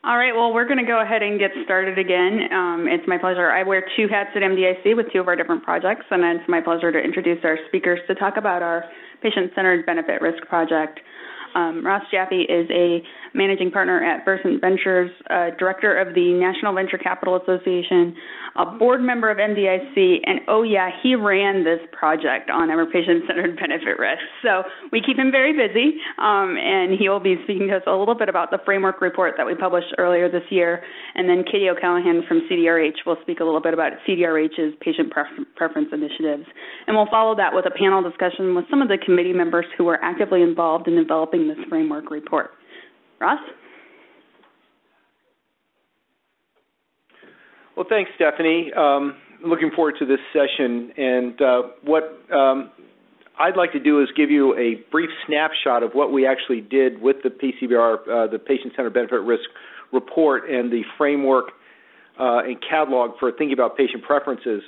All right, well, we're going to go ahead and get started again. It's my pleasure. I wear two hats at MDIC with two of our different projects, and it's my pleasure to introduce our speakers to talk about our patient-centered benefit risk project. Ross Jaffe is a managing partner at Versant Ventures, director of the National Venture Capital Association, a board member of MDIC, and oh yeah, he ran this project on our patient-centered benefit risk. So we keep him very busy, and he will be speaking to us a little bit about the framework report that we published earlier this year. And then Katie O'Callaghan from CDRH will speak a little bit about CDRH's patient preference initiatives. And we'll follow that with a panel discussion with some of the committee members who are actively involved in developing this framework report. Ross? Well, thanks, Stephanie. Looking forward to this session. And what I'd like to do is give you a brief snapshot of what we actually did with the PCBR, the Patient-Centered Benefit Risk Report, and the framework and catalog for thinking about patient preferences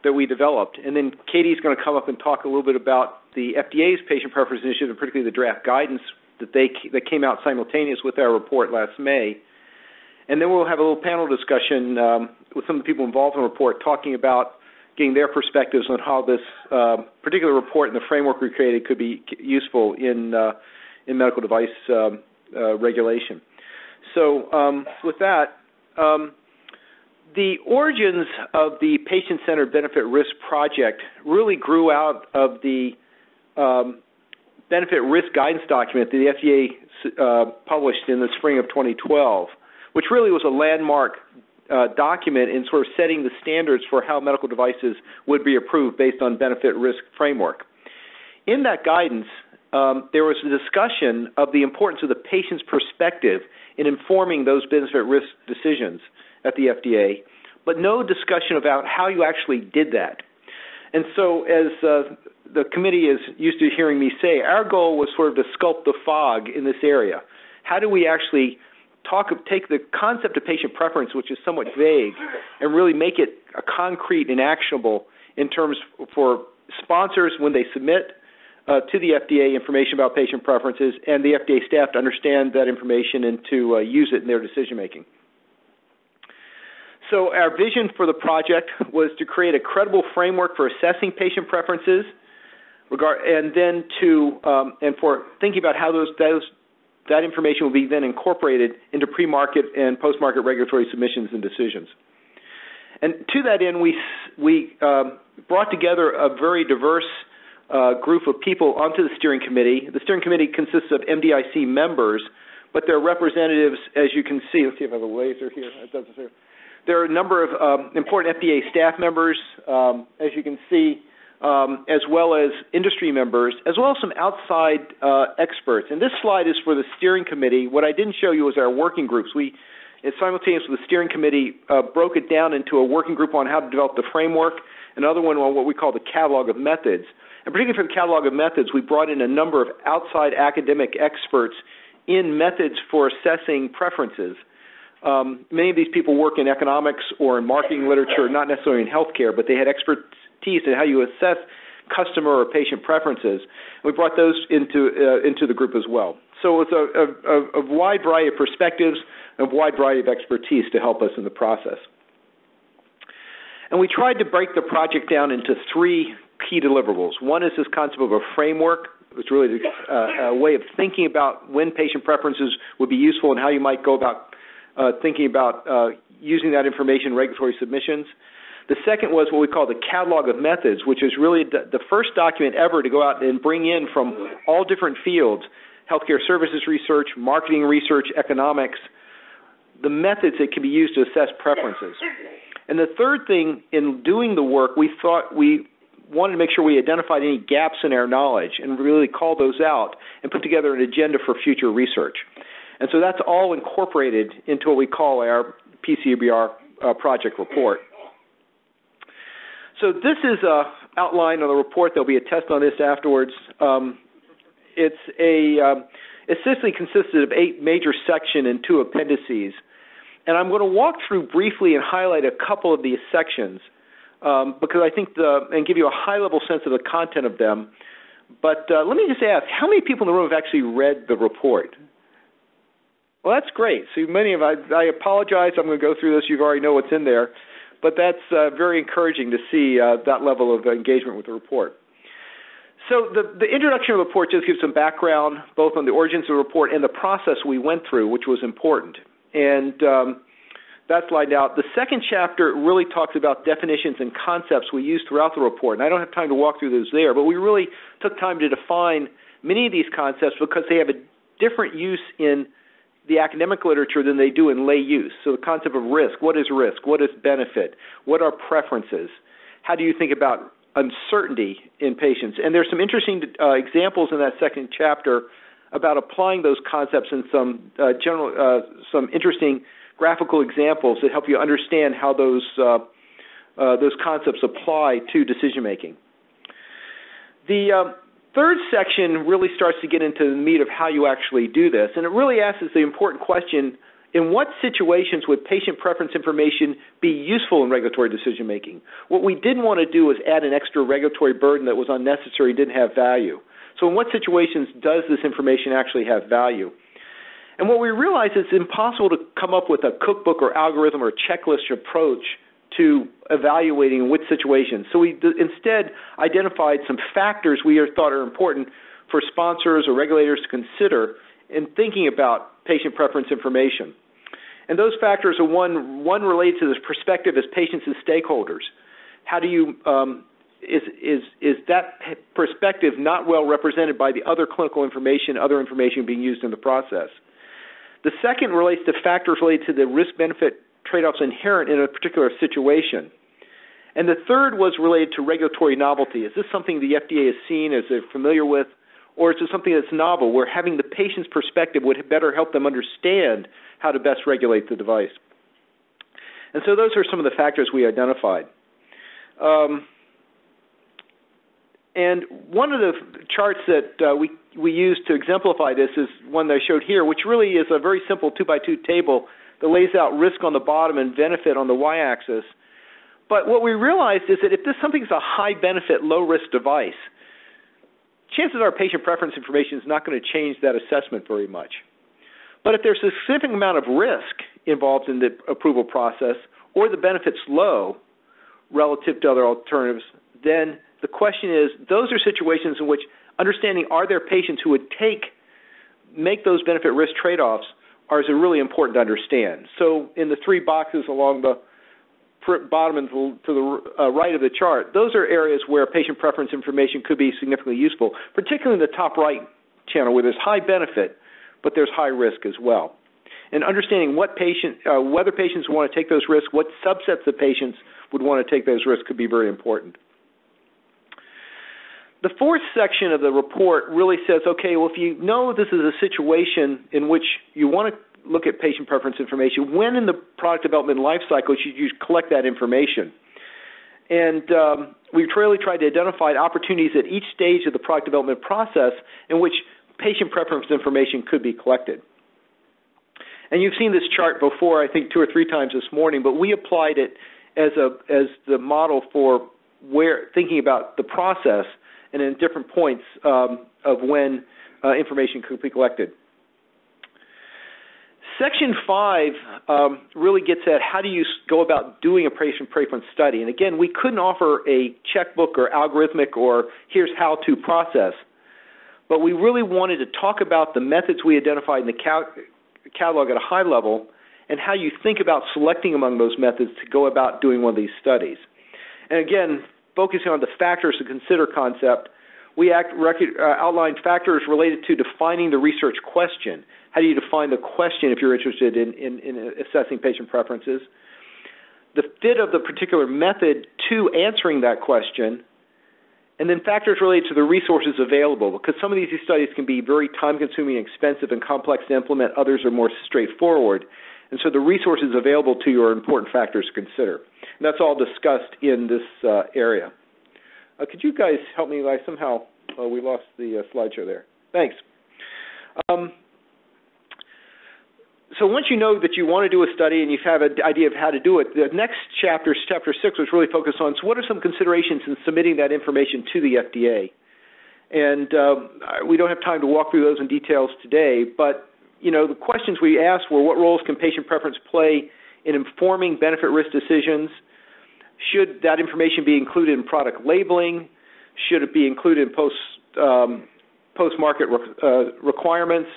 that we developed. And then Katie's going to come up and talk a little bit about the FDA's Patient Preference Initiative, and particularly the draft guidance that came out simultaneous with our report last May. And then we'll have a little panel discussion with some of the people involved in the report, talking about getting their perspectives on how this particular report and the framework we created could be useful in medical device regulation. So with that, the origins of the Patient-Centered Benefit Risk Project really grew out of the benefit risk guidance document that the FDA published in the spring of 2012, which really was a landmark document in sort of setting the standards for how medical devices would be approved based on benefit risk framework. In that guidance, there was a discussion of the importance of the patient's perspective in informing those benefit risk decisions at the FDA, but no discussion about how you actually did that. And so as the committee is used to hearing me say, our goal was sort of to sculpt the fog in this area. How do we actually take the concept of patient preference, which is somewhat vague, and really make it concrete and actionable in terms for sponsors when they submit to the FDA information about patient preferences, and the FDA staff to understand that information and to use it in their decision-making. So our vision for the project was to create a credible framework for assessing patient preferences, and then and for thinking about how that information will be then incorporated into pre-market and post-market regulatory submissions and decisions. And to that end, we brought together a very diverse group of people onto the steering committee. The steering committee consists of MDIC members, but their representatives, as you can see, let's see if I have a laser here. It doesn't say. There are a number of important FDA staff members, as you can see, as well as industry members, as well as some outside experts. And this slide is for the steering committee. What I didn't show you was our working groups. We, simultaneously with the steering committee, broke it down into a working group on how to develop the framework, another one on what we call the catalog of methods. And particularly for the catalog of methods, we brought in a number of outside academic experts in methods for assessing preferences. Many of these people work in economics or in marketing literature, not necessarily in healthcare, but they had expertise in how you assess customer or patient preferences. We brought those into the group as well. So it's a wide variety of perspectives and a wide variety of expertise to help us in the process. And we tried to break the project down into three key deliverables. One is this concept of a framework. It's really a way of thinking about when patient preferences would be useful and how you might go about thinking about using that information in regulatory submissions. The second was what we call the catalog of methods, which is really the first document ever to go out and bring in from all different fields, healthcare services research, marketing research, economics, the methods that can be used to assess preferences. And the third thing in doing the work, we thought we wanted to make sure we identified any gaps in our knowledge and really call those out and put together an agenda for future research. And so that's all incorporated into what we call our PCBR project report. So this is an outline of the report. There'll be a test on this afterwards. It essentially consisted of 8 major sections and 2 appendices. And I'm going to walk through briefly and highlight a couple of these sections because I think and give you a high-level sense of the content of them. But let me just ask, how many people in the room have actually read the report? Well, that's great. So I apologize. I'm going to go through this. You already know what's in there. But that's very encouraging to see that level of engagement with the report. So the introduction of the report just gives some background both on the origins of the report and the process we went through, which was important. And that's laid out. The second chapter really talks about definitions and concepts we use throughout the report. And I don't have time to walk through those there, but we really took time to define many of these concepts because they have a different use in the academic literature than they do in lay use. So the concept of risk, what is risk? What is benefit? What are preferences? How do you think about uncertainty in patients? And there's some interesting examples in that second chapter about applying those concepts in some some interesting graphical examples that help you understand how those concepts apply to decision making. The third section really starts to get into the meat of how you actually do this, and it really asks the important question: in what situations would patient preference information be useful in regulatory decision making? What we didn't want to do was add an extra regulatory burden that was unnecessary, didn't have value. So in what situations does this information actually have value? And what we realized is it's impossible to come up with a cookbook or algorithm or checklist approach to evaluating which situations. So we instead identified some factors we thought are important for sponsors or regulators to consider in thinking about patient preference information. And those factors are one related to the perspective as patients and stakeholders. How do you is that perspective not well represented by the other clinical information, other information being used in the process? The second relates to factors related to the risk-benefit trade-offs inherent in a particular situation. And the third was related to regulatory novelty. Is this something the FDA has seen, is they're familiar with, or is it something that's novel, where having the patient's perspective would better help them understand how to best regulate the device? And so those are some of the factors we identified. And one of the charts that we used to exemplify this is one that I showed here, which really is a very simple 2x2 table that lays out risk on the bottom and benefit on the y-axis. But what we realized is that if something's a high-benefit, low-risk device, chances are patient preference information is not going to change that assessment very much. But if there's a significant amount of risk involved in the approval process, or the benefit's low relative to other alternatives, then the question is, those are situations in which understanding are there patients who would make those benefit-risk trade-offs is really important to understand. So in the three boxes along the bottom and to the right of the chart, those are areas where patient preference information could be significantly useful, particularly in the top right channel where there's high benefit, but there's high risk as well. And understanding whether patients want to take those risks, what subsets of patients would want to take those risks could be very important. The fourth section of the report really says, okay, well, if you know this is a situation in which you want to look at patient preference information, when in the product development life cycle should you collect that information? And we've really tried to identify opportunities at each stage of the product development process in which patient preference information could be collected. And you've seen this chart before, I think 2 or 3 times this morning, but we applied it as the model for thinking about the process and in different points of when information could be collected. Section 5 really gets at how do you go about doing a patient preference study. And again, we couldn't offer a checkbook or algorithmic or here's how to process, but we really wanted to talk about the methods we identified in the catalog at a high level and how you think about selecting among those methods to go about doing one of these studies. And again, focusing on the factors to consider concept, we outlined factors related to defining the research question. How do you define the question if you're interested in assessing patient preferences? The fit of the particular method to answering that question, and then factors related to the resources available, because some of these studies can be very time-consuming, expensive, and complex to implement. Others are more straightforward. And so the resources available to you are important factors to consider. And that's all discussed in this area. Could you guys help me? Somehow we lost the slideshow there. Thanks. So once you know that you want to do a study and you have an idea of how to do it, the next chapter, Chapter 6, was really focused on, so what are some considerations in submitting that information to the FDA? And we don't have time to walk through those in details today, but the questions we asked were, what roles can patient preference play in informing benefit risk decisions? Should that information be included in product labeling? Should it be included in post-market requirements?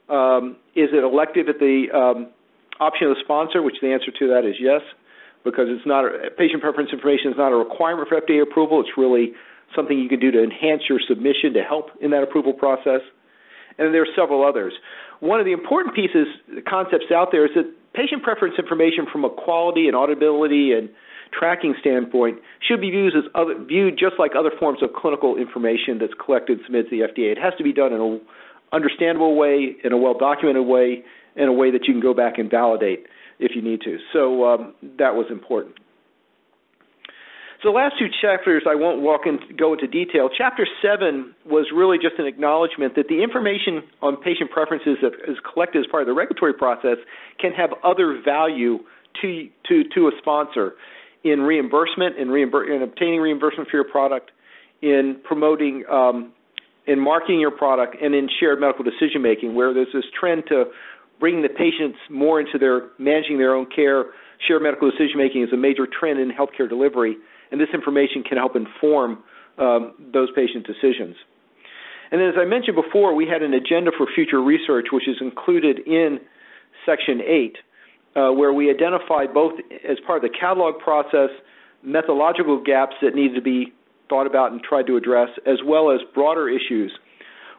Is it elective at the option of the sponsor, which the answer to that is yes, because it's not patient preference information is not a requirement for FDA approval. It's really something you can do to enhance your submission to help in that approval process. And there are several others. One of the important pieces, concepts out there, is that patient preference information from a quality and auditability and tracking standpoint should be viewed just like other forms of clinical information that's collected and submitted to the FDA. It has to be done in an understandable way, in a well-documented way, in a way that you can go back and validate if you need to. So that was important. So the last two chapters, I won't go into detail. Chapter 7 was really just an acknowledgement that the information on patient preferences that is collected as part of the regulatory process can have other value to a sponsor in reimbursement, in obtaining reimbursement for your product, in promoting, in marketing your product, and in shared medical decision-making, where there's this trend to bring the patients more into managing their own care. Shared medical decision-making is a major trend in healthcare delivery, and this information can help inform those patient decisions. And then, as I mentioned before, we had an agenda for future research, which is included in Section 8, where we identified both as part of the catalog process methodological gaps that needed to be thought about and tried to address, as well as broader issues,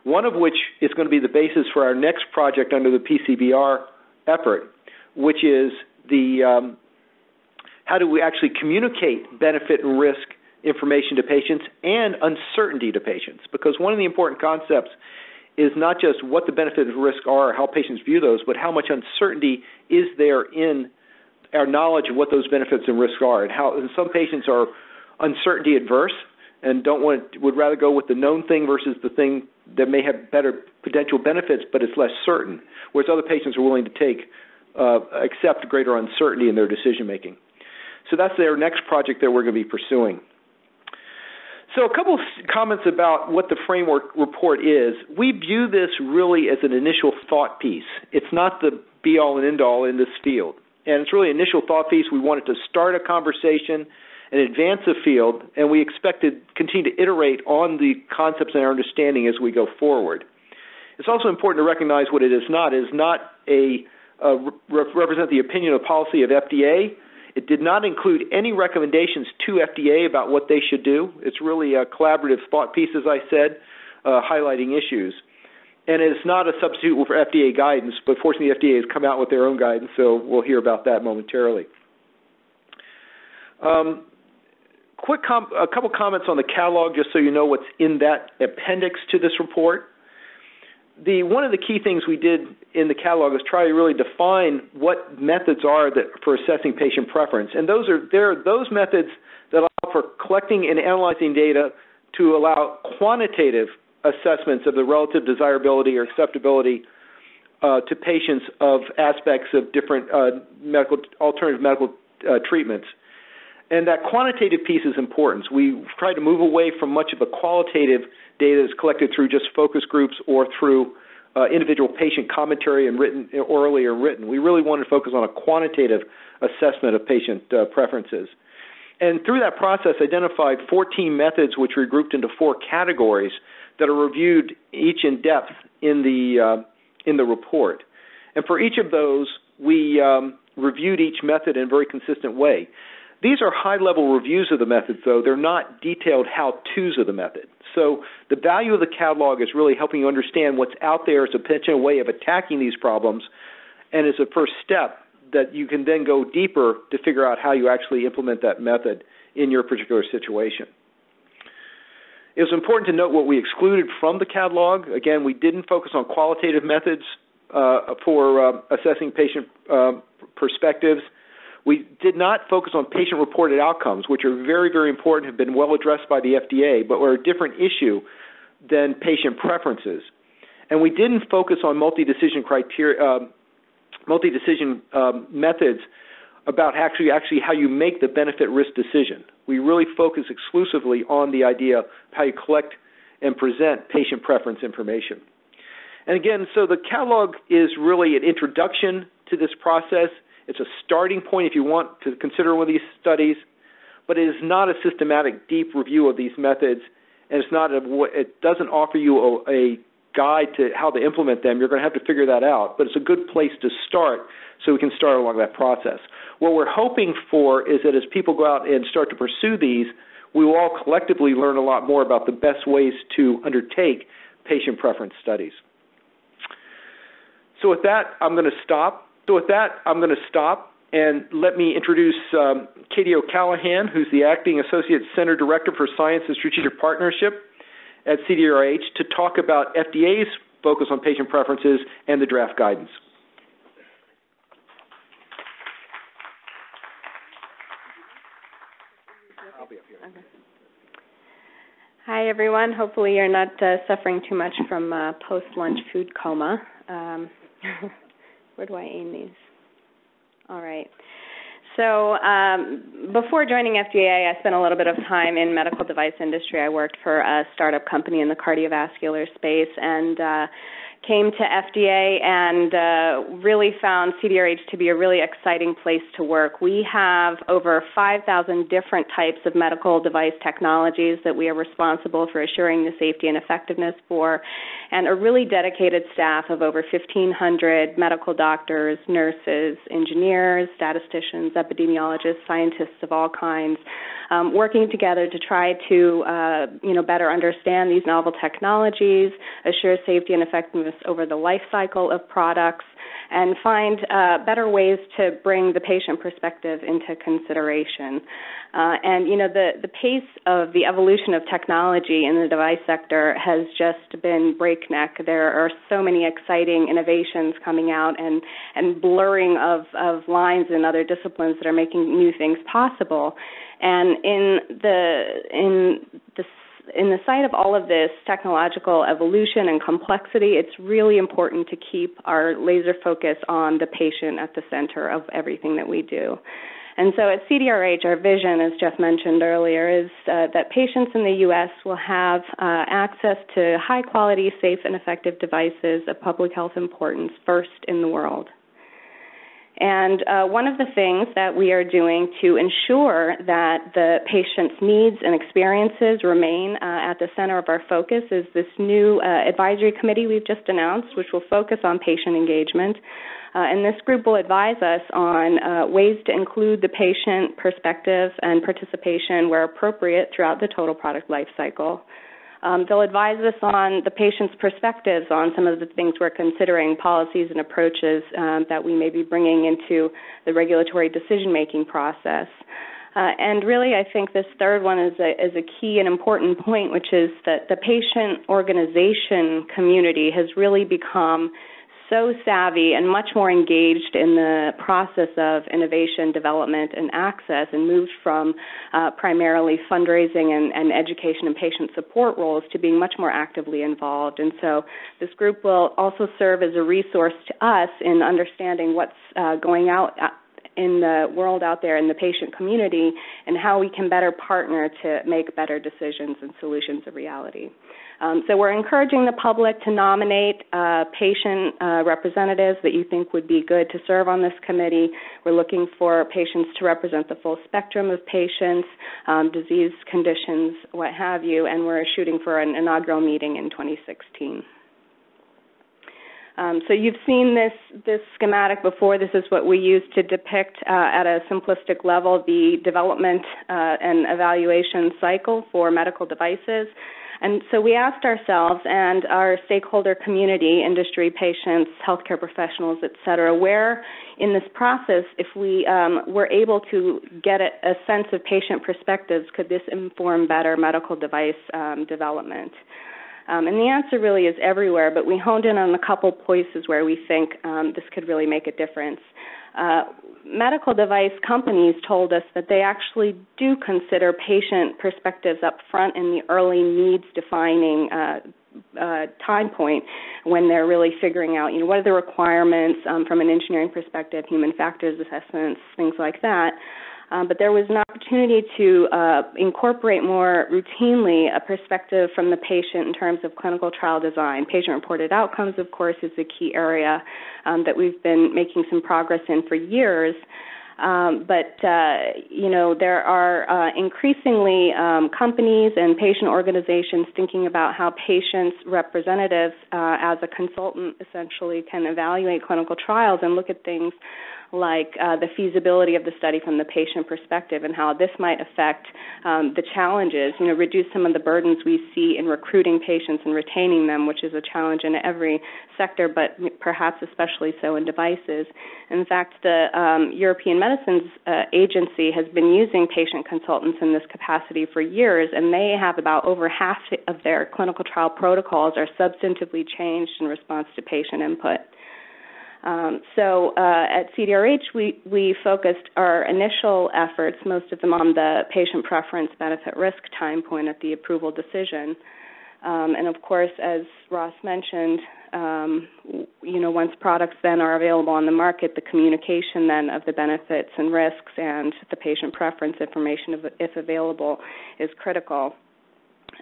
one of which is going to be the basis for our next project under the PCBR effort, which is the how do we actually communicate benefit and risk information to patients and uncertainty to patients? Because one of the important concepts is not just what the benefits and risks are or how patients view those, but how much uncertainty is there in our knowledge of what those benefits and risks are, and how some patients are uncertainty adverse and would rather go with the known thing versus the thing that may have better potential benefits, but it's less certain, whereas other patients are willing to accept greater uncertainty in their decision making. So that's their next project that we're going to be pursuing. So a couple of comments about what the framework report is. We view this really as an initial thought piece. It's not the be-all and end-all in this field. And it's really an initial thought piece. We wanted to start a conversation and advance the field, and we expect to continue to iterate on the concepts and our understanding as we go forward. It's also important to recognize what it is not. It is not represent the opinion or policy of FDA. It did not include any recommendations to FDA about what they should do. It's really a collaborative thought piece, as I said, highlighting issues. And it's not a substitute for FDA guidance, but fortunately the FDA has come out with their own guidance, so we'll hear about that momentarily. A couple comments on the catalog, just so you know what's in that appendix to this report. One of the key things we did in the catalog is try to really define what methods are for assessing patient preference. And there are those methods that allow for collecting and analyzing data to allow quantitative assessments of the relative desirability or acceptability to patients of aspects of different alternative medical treatments. And that quantitative piece is important. We try to move away from much of the qualitative data that's collected through just focus groups or through individual patient commentary and orally or written. We really want to focus on a quantitative assessment of patient preferences. And through that process, identified 14 methods which were grouped into 4 categories that are reviewed each in depth in the report. And for each of those, we reviewed each method in a very consistent way. These are high-level reviews of the methods, though. They're not detailed how-tos of the method. So the value of the catalog is really helping you understand what's out there as a potential way of attacking these problems, and as a first step that you can then go deeper to figure out how you actually implement that method in your particular situation. It was important to note what we excluded from the catalog. Again, we didn't focus on qualitative methods for assessing patient perspectives. We did not focus on patient-reported outcomes, which are very, very important, have been well addressed by the FDA, but were a different issue than patient preferences. And we didn't focus on multi-decision methods about actually how you make the benefit-risk decision. We really focus exclusively on the idea of how you collect and present patient preference information. And again, so the catalog is really an introduction to this process. It's a starting point if you want to consider one of these studies, but it is not a systematic, deep review of these methods, and it doesn't offer you a guide to how to implement them. You're going to have to figure that out, but it's a good place to start so we can start along that process. What we're hoping for is that as people go out and start to pursue these, we will all collectively learn a lot more about the best ways to undertake patient preference studies. So with that, I'm going to stop. And let me introduce Katie O'Callahan, who's the Acting Associate Center Director for Science and Strategic Partnership at CDRH, to talk about FDA's focus on patient preferences and the draft guidance. I'll be up here. Okay. Hi, everyone. Hopefully you're not suffering too much from post-lunch food coma. Where do I aim these? All right. So before joining FDA, I spent a little bit of time in medical device industry. I worked for a startup company in the cardiovascular space and came to FDA and really found CDRH to be a really exciting place to work. We have over 5,000 different types of medical device technologies that we are responsible for assuring the safety and effectiveness for, and a really dedicated staff of over 1,500 medical doctors, nurses, engineers, statisticians, epidemiologists, scientists of all kinds, working together to try to better understand these novel technologies, assure safety and effectiveness over the life cycle of products, and find better ways to bring the patient perspective into consideration. The pace of the evolution of technology in the device sector has just been breakneck. There are so many exciting innovations coming out and blurring of lines in other disciplines that are making new things possible. And in the sight of all of this technological evolution and complexity, it's really important to keep our laser focus on the patient at the center of everything that we do. And so at CDRH, our vision, as Jeff mentioned earlier, is that patients in the U.S. will have access to high-quality, safe, and effective devices of public health importance first in the world. And one of the things that we are doing to ensure that the patient's needs and experiences remain at the center of our focus is this new advisory committee we've just announced, which will focus on patient engagement. And this group will advise us on ways to include the patient perspective and participation where appropriate throughout the total product life cycle. They'll advise us on the patient's perspectives on some of the things we're considering, policies and approaches that we may be bringing into the regulatory decision-making process. And really, I think this third one is a key and important point, which is that the patient organization community has really become so savvy and much more engaged in the process of innovation, development, and access, and moved from primarily fundraising and education and patient support roles to being much more actively involved. And so this group will also serve as a resource to us in understanding what's going out in the world out there in the patient community and how we can better partner to make better decisions and solutions a reality. So we're encouraging the public to nominate patient representatives that you think would be good to serve on this committee. We're looking for patients to represent the full spectrum of patients, disease conditions, what have you, and we're shooting for an inaugural meeting in 2016. So you've seen this schematic before. This is what we use to depict at a simplistic level the development and evaluation cycle for medical devices. And so we asked ourselves and our stakeholder community, industry, patients, healthcare professionals, et cetera, where in this process, if we were able to get a sense of patient perspectives, could this inform better medical device development? And the answer really is everywhere, but we honed in on a couple places where we think this could really make a difference. Medical device companies told us that they actually do consider patient perspectives up front in the early needs-defining time point when they're really figuring out, what are the requirements from an engineering perspective, human factors assessments, things like that. But there was an opportunity to incorporate more routinely a perspective from the patient in terms of clinical trial design. Patient-reported outcomes, of course, is a key area that we've been making some progress in for years. There are increasingly companies and patient organizations thinking about how patients' representatives, as a consultant, essentially can evaluate clinical trials and look at things like the feasibility of the study from the patient perspective and how this might affect the challenges, reduce some of the burdens we see in recruiting patients and retaining them, which is a challenge in every sector, but perhaps especially so in devices. In fact, the European Medicines Agency has been using patient consultants in this capacity for years, and they have about over half of their clinical trial protocols are substantively changed in response to patient input. At CDRH, we focused our initial efforts, most of them on the patient preference benefit risk time point at the approval decision. And of course, as Ross mentioned, once products then are available on the market, the communication then of the benefits and risks and the patient preference information, if available, is critical.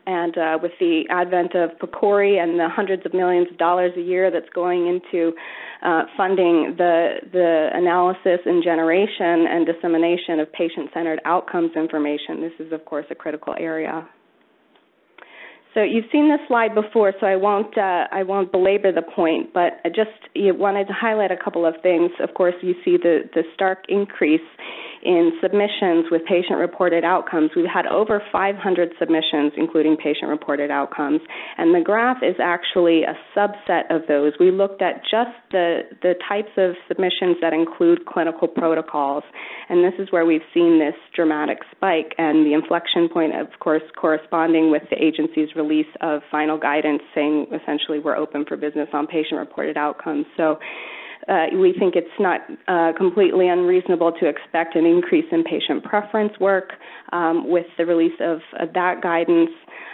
And with the advent of PCORI and the hundreds of millions of dollars a year that's going into funding the analysis and generation and dissemination of patient-centered outcomes information, this is, of course, a critical area. So you've seen this slide before, so I won't belabor the point, but I just wanted to highlight a couple of things. Of course, you see the stark increase in submissions with patient-reported outcomes. We've had over 500 submissions, including patient-reported outcomes, and the graph is actually a subset of those. We looked at just the types of submissions that include clinical protocols, and this is where we've seen this dramatic spike, and the inflection point, of course, corresponding with the agency's release of final guidance saying essentially we're open for business on patient-reported outcomes. So we think it's not completely unreasonable to expect an increase in patient preference work with the release of that guidance.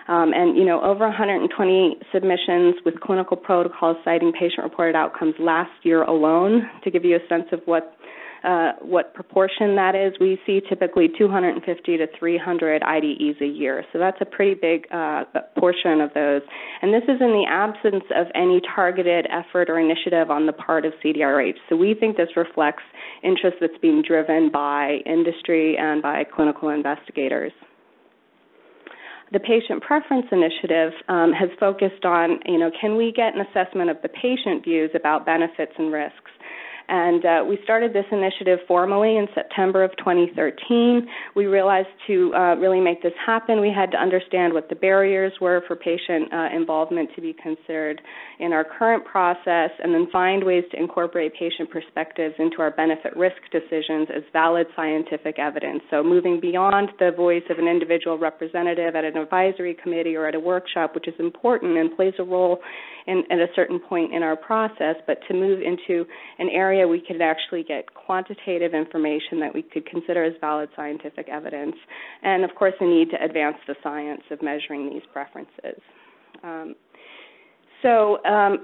Over 120 submissions with clinical protocols citing patient-reported outcomes last year alone. To give you a sense of what proportion that is, we see typically 250 to 300 IDEs a year. So that's a pretty big portion of those. And this is in the absence of any targeted effort or initiative on the part of CDRH. So we think this reflects interest that's being driven by industry and by clinical investigators. The Patient Preference Initiative has focused on, can we get an assessment of the patient views about benefits and risks? And we started this initiative formally in September of 2013. We realized to really make this happen, we had to understand what the barriers were for patient involvement to be considered in our current process, and then find ways to incorporate patient perspectives into our benefit-risk decisions as valid scientific evidence. So moving beyond the voice of an individual representative at an advisory committee or at a workshop, which is important and plays a role at a certain point in our process, but to move into an area we could actually get quantitative information that we could consider as valid scientific evidence, and of course the need to advance the science of measuring these preferences.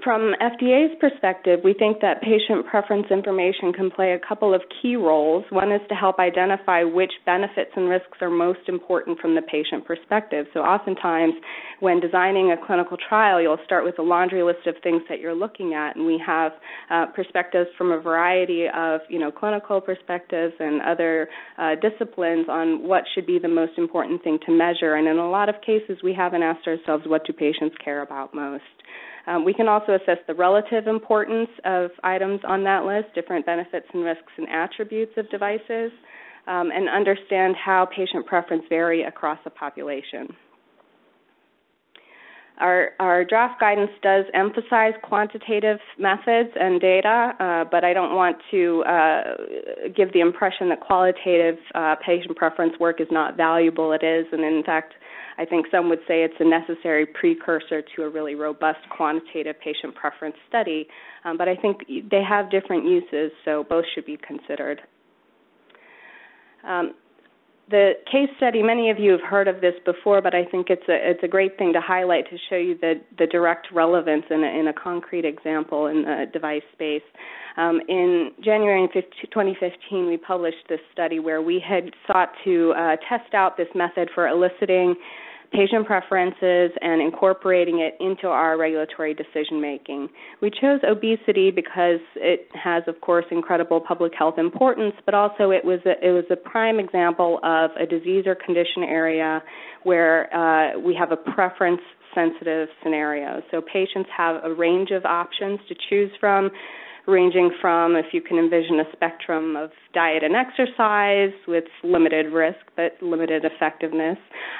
From FDA's perspective, we think that patient preference information can play a couple of key roles. One is to help identify which benefits and risks are most important from the patient perspective. So oftentimes when designing a clinical trial, you'll start with a laundry list of things that you're looking at, and we have perspectives from a variety of clinical perspectives and other disciplines on what should be the most important thing to measure. And in a lot of cases, we haven't asked ourselves, what do patients care about most? We can also assess the relative importance of items on that list, different benefits and risks and attributes of devices, and understand how patient preference vary across a population. Our draft guidance does emphasize quantitative methods and data, but I don't want to give the impression that qualitative patient preference work is not valuable. It is, and in fact, I think some would say it's a necessary precursor to a really robust quantitative patient preference study, but I think they have different uses, so both should be considered. the case study, many of you have heard of this before, but I think it's a great thing to highlight to show you the direct relevance in a concrete example in the device space. In January 2015, we published this study where we had sought to test out this method for eliciting patient preferences and incorporating it into our regulatory decision-making. We chose obesity because it has, of course, incredible public health importance, but also it was a prime example of a disease or condition area where we have a preference-sensitive scenario. So patients have a range of options to choose from, ranging from, if you can envision a spectrum of diet and exercise with limited risk but limited effectiveness,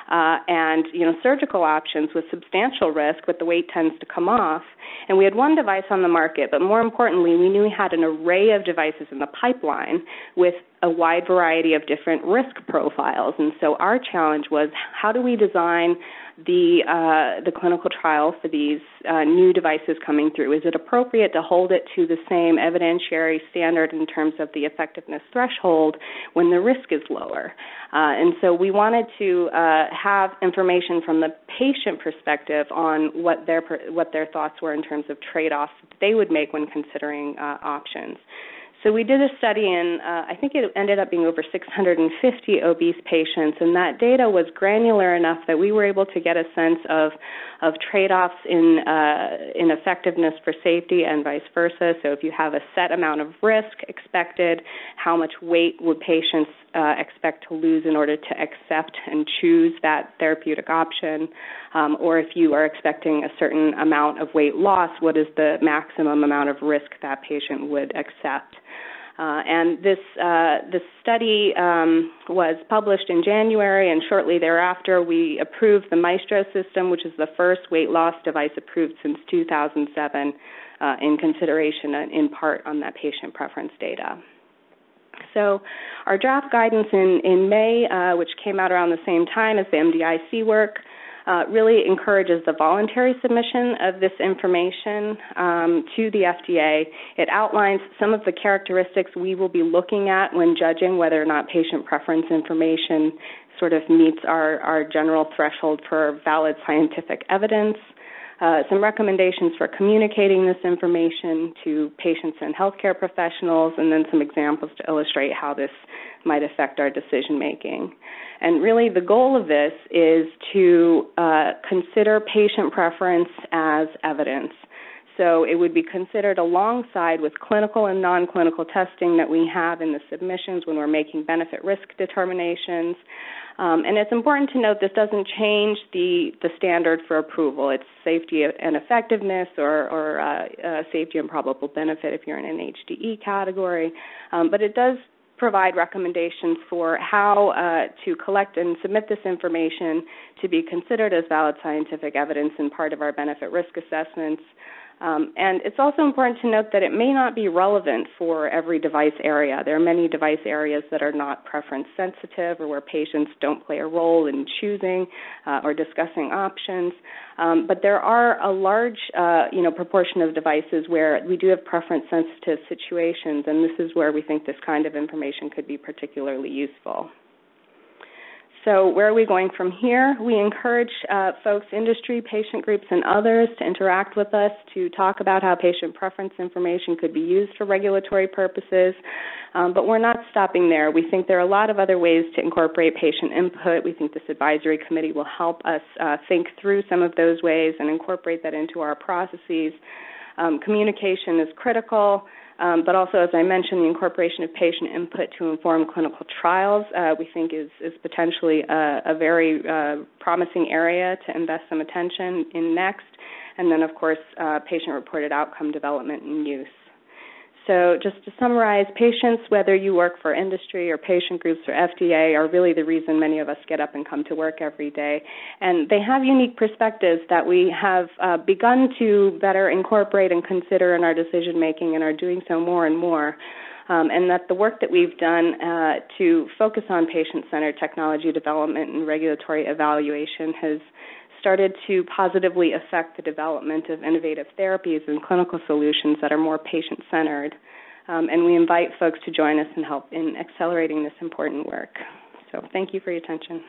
and surgical options with substantial risk, but the weight tends to come off. And we had one device on the market, but more importantly, we knew we had an array of devices in the pipeline with a wide variety of different risk profiles. And so our challenge was, how do we design the clinical trial for these new devices coming through? Is it appropriate to hold it to the same evidentiary standard in terms of the effectiveness threshold when the risk is lower? And so we wanted to have information from the patient perspective on what their thoughts were in terms of trade-offs that they would make when considering options. So we did a study in, I think it ended up being over 650 obese patients, and that data was granular enough that we were able to get a sense of trade-offs in effectiveness for safety and vice versa. So if you have a set amount of risk expected, how much weight would patients expect to lose in order to accept and choose that therapeutic option? Or if you are expecting a certain amount of weight loss, what is the maximum amount of risk that patient would accept? And this study was published in January, and shortly thereafter we approved the Maestro system, which is the first weight loss device approved since 2007 in consideration in part on that patient preference data. So our draft guidance in May, which came out around the same time as the MDIC work, really encourages the voluntary submission of this information to the FDA. It outlines some of the characteristics we will be looking at when judging whether or not patient preference information sort of meets our general threshold for valid scientific evidence, some recommendations for communicating this information to patients and healthcare professionals, and then some examples to illustrate how this might affect our decision-making. And really the goal of this is to consider patient preference as evidence. So it would be considered alongside with clinical and non-clinical testing that we have in the submissions when we're making benefit-risk determinations. And it's important to note this doesn't change the standard for approval. It's safety and effectiveness or safety and probable benefit if you're in an HDE category. But it does provide recommendations for how to collect and submit this information to be considered as valid scientific evidence in part of our benefit-risk assessments. And it's also important to note that it may not be relevant for every device area. There are many device areas that are not preference sensitive or where patients don't play a role in choosing or discussing options. But there are a large proportion of devices where we do have preference sensitive situations, and this is where we think this kind of information could be particularly useful. So where are we going from here? We encourage folks, industry, patient groups, and others to interact with us to talk about how patient preference information could be used for regulatory purposes. But we're not stopping there. We think there are a lot of other ways to incorporate patient input. We think this advisory committee will help us think through some of those ways and incorporate that into our processes. Communication is critical. But also, as I mentioned, the incorporation of patient input to inform clinical trials we think is potentially a very promising area to invest some attention in next. And then, of course, patient-reported outcome development and use. So just to summarize, patients, whether you work for industry or patient groups or FDA, are really the reason many of us get up and come to work every day. And they have unique perspectives that we have begun to better incorporate and consider in our decision-making and are doing so more and more. And that the work that we've done to focus on patient-centered technology development and regulatory evaluation has started to positively affect the development of innovative therapies and clinical solutions that are more patient-centered. And we invite folks to join us and help in accelerating this important work. So thank you for your attention.